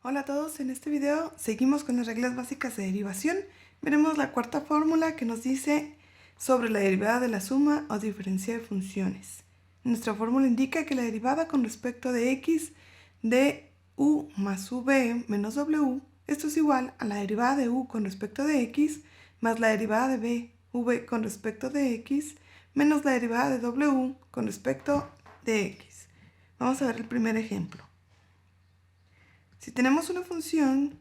Hola a todos, en este video seguimos con las reglas básicas de derivación. Veremos la cuarta fórmula que nos dice sobre la derivada de la suma o diferencia de funciones. Nuestra fórmula indica que la derivada con respecto de x de u más v menos w, esto es igual a la derivada de u con respecto de x más la derivada de v con respecto de x menos la derivada de w con respecto de x. Vamos a ver el primer ejemplo. Si tenemos una función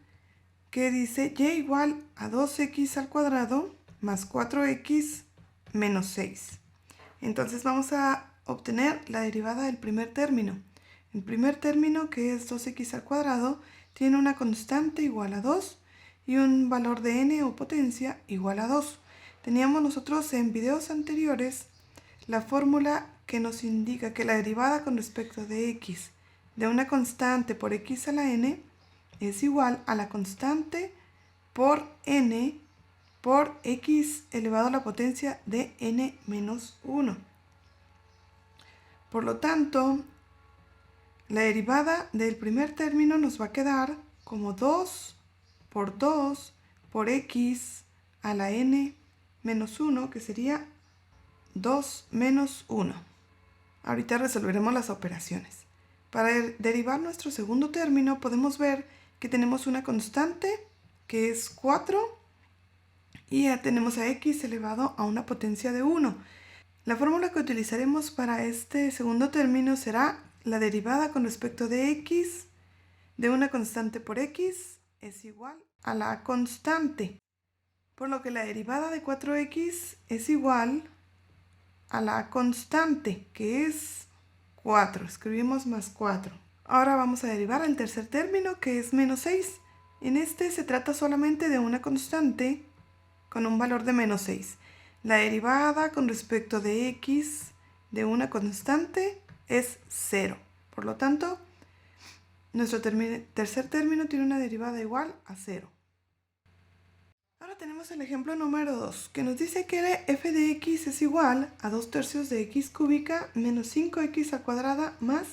que dice y igual a 2x al cuadrado más 4x menos 6. Entonces vamos a obtener la derivada del primer término. El primer término, que es 2x al cuadrado, tiene una constante igual a 2 y un valor de n o potencia igual a 2. Teníamos nosotros en videos anteriores la fórmula que nos indica que la derivada con respecto de x de una constante por x a la n es igual a la constante por n por x elevado a la potencia de n menos 1. Por lo tanto, la derivada del primer término nos va a quedar como 2 por x a la n menos 1, que sería 2 menos 1. Ahorita resolveremos las operaciones. Para derivar nuestro segundo término podemos ver que tenemos una constante que es 4 y ya tenemos a x elevado a una potencia de 1. La fórmula que utilizaremos para este segundo término será la derivada con respecto de x de una constante por x es igual a la constante, por lo que la derivada de 4x es igual a la constante, que es 4. Escribimos más 4. Ahora vamos a derivar el tercer término, que es menos 6. En este se trata solamente de una constante con un valor de menos 6. La derivada con respecto de x de una constante es 0. Por lo tanto, nuestro tercer término tiene una derivada igual a 0. Ahora tenemos el ejemplo número 2, que nos dice que f de x es igual a 2 tercios de x cúbica menos 5x al cuadrada más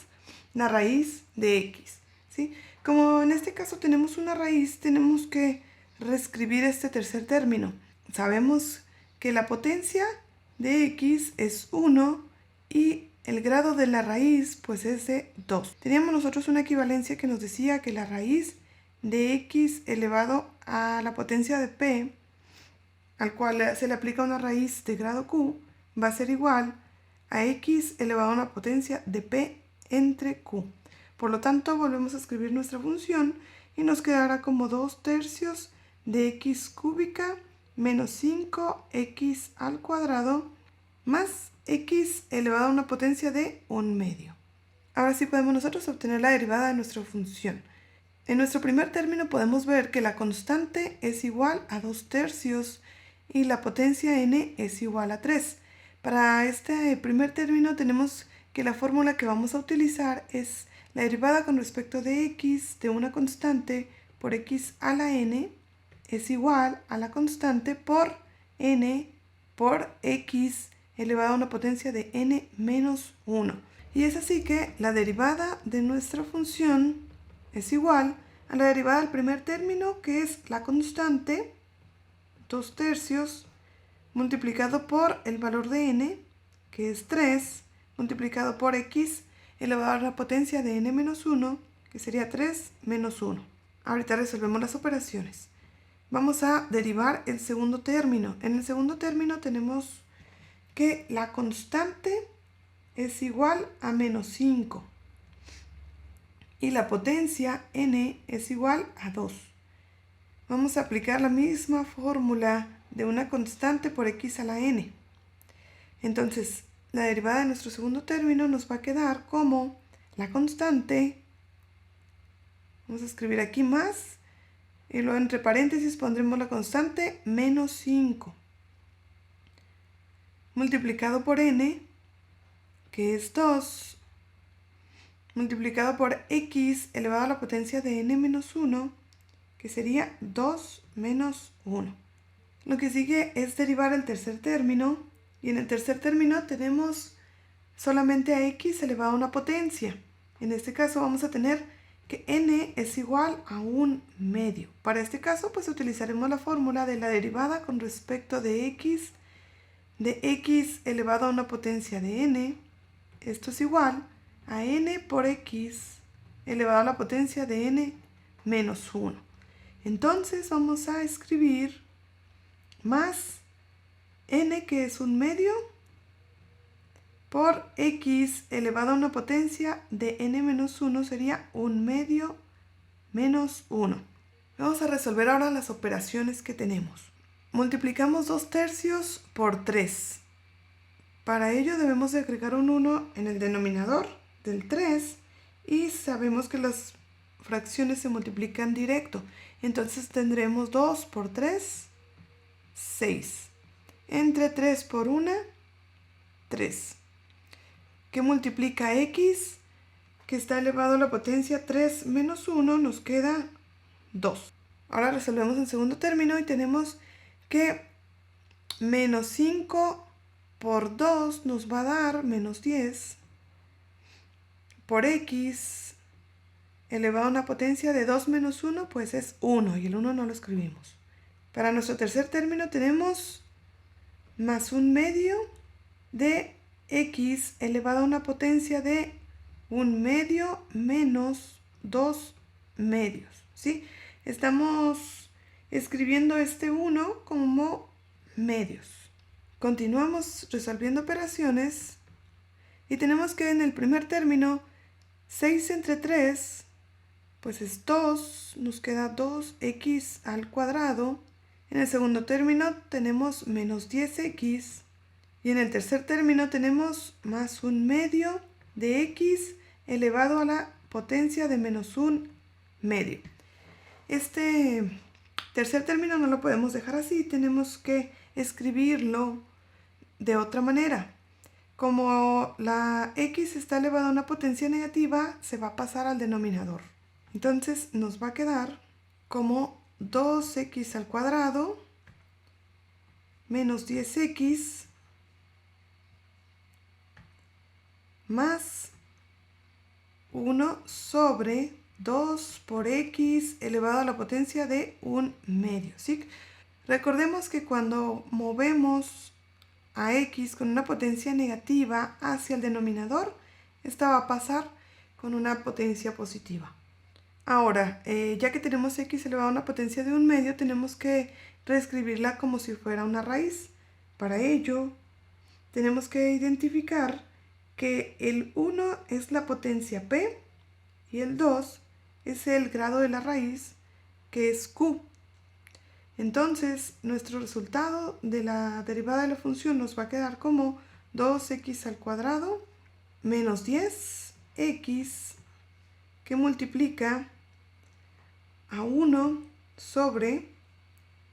la raíz de x. ¿Sí? Como en este caso tenemos una raíz, tenemos que reescribir este tercer término. Sabemos que la potencia de x es 1 y el grado de la raíz pues es de 2. Teníamos nosotros una equivalencia que nos decía que la raíz de x elevado a la potencia de p, al cual se le aplica una raíz de grado q, va a ser igual a x elevado a una potencia de p entre q. Por lo tanto, volvemos a escribir nuestra función y nos quedará como 2 tercios de x cúbica menos 5x al cuadrado más x elevado a una potencia de 1/2. Ahora sí podemos nosotros obtener la derivada de nuestra función. En nuestro primer término podemos ver que la constante es igual a 2 tercios y la potencia n es igual a 3. Para este primer término tenemos que la fórmula que vamos a utilizar es la derivada con respecto de x de una constante por x a la n es igual a la constante por n por x elevado a una potencia de n menos 1. Y es así que la derivada de nuestra función es igual a la derivada del primer término, que es la constante 2 tercios multiplicado por el valor de n, que es 3, multiplicado por x elevado a la potencia de n menos 1, que sería 3 menos 1. Ahorita resolvemos las operaciones. Vamos a derivar el segundo término. En el segundo término tenemos que la constante es igual a menos 5 y la potencia n es igual a 2. Vamos a aplicar la misma fórmula de una constante por x a la n. Entonces, la derivada de nuestro segundo término nos va a quedar como la constante, vamos a escribir aquí más, y luego entre paréntesis pondremos la constante menos 5, multiplicado por n, que es 2, multiplicado por x elevado a la potencia de n menos 1, que sería 2 menos 1. Lo que sigue es derivar el tercer término, y en el tercer término tenemos solamente a x elevado a una potencia. En este caso vamos a tener que n es igual a 1/2. Para este caso, pues utilizaremos la fórmula de la derivada con respecto de x elevado a una potencia de n. Esto es igual a n por x elevado a la potencia de n menos 1. Entonces vamos a escribir más n, que es 1/2, por x elevado a una potencia de n menos 1 sería 1/2 menos 1. Vamos a resolver ahora las operaciones que tenemos. Multiplicamos 2/3 por 3. Para ello debemos de agregar un 1 en el denominador del 3 y sabemos que las fracciones se multiplican directo. Entonces tendremos 2 por 3, 6. Entre 3 por 1, 3. Que multiplica x, que está elevado a la potencia 3 menos 1, nos queda 2. Ahora resolvemos en segundo término y tenemos que menos 5 por 2 nos va a dar menos 10 por x elevado a una potencia de 2 menos 1, pues es 1, y el 1 no lo escribimos. Para nuestro tercer término tenemos más 1/2 de x elevado a una potencia de 1/2 menos 2/2, ¿sí? Estamos escribiendo este 1 como medios. Continuamos resolviendo operaciones y tenemos que en el primer término 6 entre 3 pues es 2, nos queda 2x al cuadrado. En el segundo término tenemos menos 10x. Y en el tercer término tenemos más 1/2 de x elevado a la potencia de menos 1/2. Este tercer término no lo podemos dejar así, tenemos que escribirlo de otra manera. Como la x está elevada a una potencia negativa, se va a pasar al denominador. Entonces nos va a quedar como 2x al cuadrado menos 10x más 1 sobre 2 por x elevado a la potencia de 1/2, ¿sí? Recordemos que cuando movemos a x con una potencia negativa hacia el denominador, esta va a pasar con una potencia positiva. Ahora, ya que tenemos x elevado a una potencia de 1/2, tenemos que reescribirla como si fuera una raíz. Para ello, tenemos que identificar que el 1 es la potencia p y el 2 es el grado de la raíz, que es q. Entonces, nuestro resultado de la derivada de la función nos va a quedar como 2x al cuadrado menos 10x, que multiplica a 1 sobre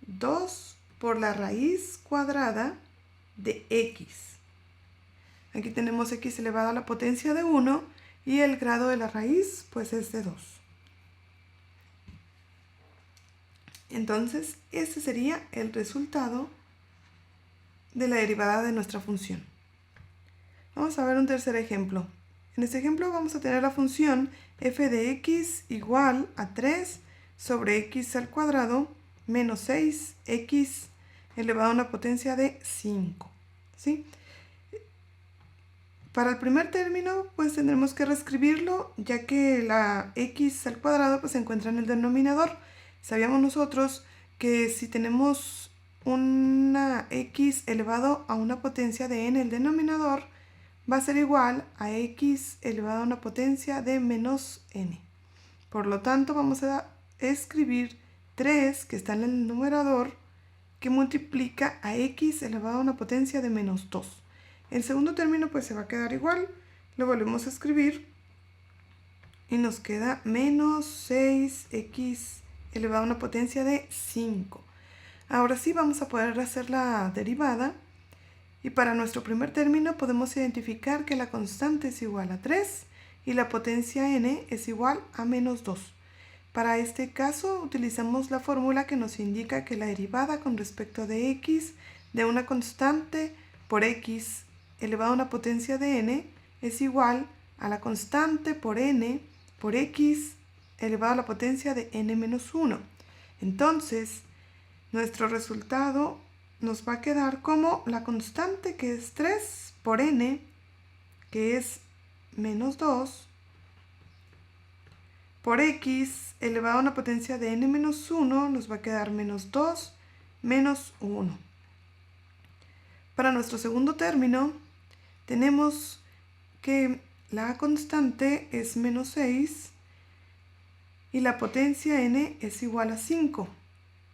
2 por la raíz cuadrada de x. Aquí tenemos x elevado a la potencia de 1 y el grado de la raíz pues es de 2. Entonces, este sería el resultado de la derivada de nuestra función. Vamos a ver un tercer ejemplo. En este ejemplo vamos a tener la función f de x igual a 3 sobre x al cuadrado menos 6x elevado a una potencia de 5, ¿sí? Para el primer término, pues tendremos que reescribirlo, ya que la x al cuadrado pues, se encuentra en el denominador. Sabíamos nosotros que si tenemos una x elevado a una potencia de n en el denominador, va a ser igual a x elevado a una potencia de menos n. Por lo tanto, vamos a escribir 3, que está en el numerador, que multiplica a x elevado a una potencia de menos 2. El segundo término pues se va a quedar igual, lo volvemos a escribir y nos queda menos 6x elevado a una potencia de 5. Ahora sí vamos a poder hacer la derivada y para nuestro primer término podemos identificar que la constante es igual a 3 y la potencia n es igual a menos 2. Para este caso utilizamos la fórmula que nos indica que la derivada con respecto de x de una constante por x elevado a una potencia de n es igual a la constante por n por x elevado a la potencia de n menos 1. Entonces, nuestro resultado nos va a quedar como la constante, que es 3 por n, que es menos 2, por x elevado a una potencia de n menos 1, nos va a quedar menos 2 menos 1. Para nuestro segundo término, tenemos que la constante es menos 6 y la potencia n es igual a 5.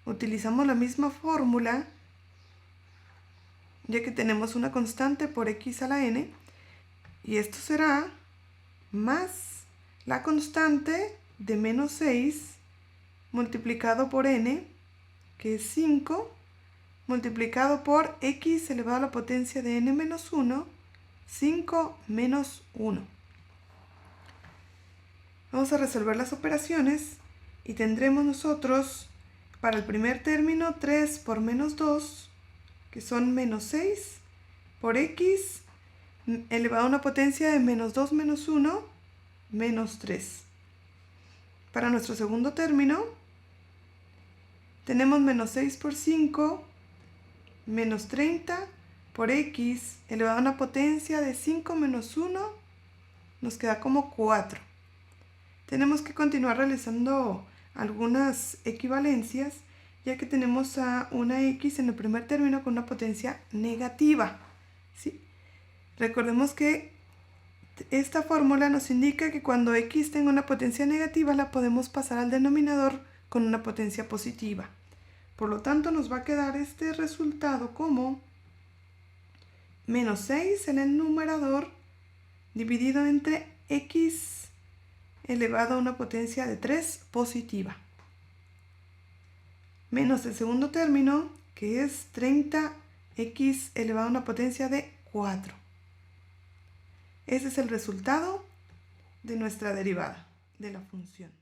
Utilizamos la misma fórmula, ya que tenemos una constante por x a la n, y esto será más la constante de menos 6 multiplicado por n, que es 5, multiplicado por x elevado a la potencia de n menos 1, 5 menos 1. Vamos a resolver las operaciones y tendremos nosotros para el primer término 3 por menos 2, que son menos 6, por x elevado a una potencia de menos 2 menos 1, menos 3. Para nuestro segundo término tenemos menos 6 por 5, menos 30, por x elevado a una potencia de 5 menos 1, nos queda como 4. Tenemos que continuar realizando algunas equivalencias, ya que tenemos a una x en el primer término con una potencia negativa, ¿sí? Recordemos que esta fórmula nos indica que cuando x tenga una potencia negativa la podemos pasar al denominador con una potencia positiva. Por lo tanto, nos va a quedar este resultado como menos 6 en el numerador dividido entre x elevado a una potencia de 3 positiva, menos el segundo término, que es 30x elevado a una potencia de 4. Ese es el resultado de nuestra derivada de la función.